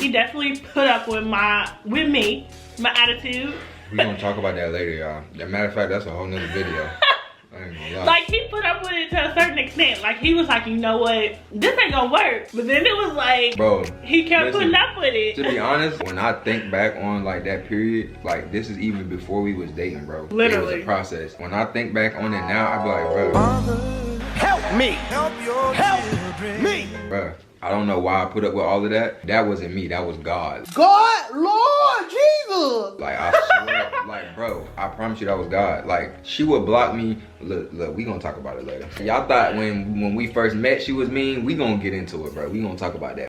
He definitely put up with my attitude. We're gonna talk about that later, y'all. As a matter of fact, that's a whole nother video. I ain't gonna lie. Like, he put up with it to a certain extent. Like, he was like, you know what? This ain't gonna work. But then it was like, bro, he kept putting up with it. To be honest, when I think back on like that period, like this is even before we was dating, bro. Literally. It was a process. When I think back on it now, I be like, bro. Father, help me. Help me. Bro, I don't know why I put up with all of that. That wasn't me, that was God. God, Lord Jesus. Like, I swear, like, bro, I promise you that was God. Like, she would block me. Look, we gonna talk about it later. Y'all thought when we first met she was mean. We gonna get into it, bro. We gonna talk about that.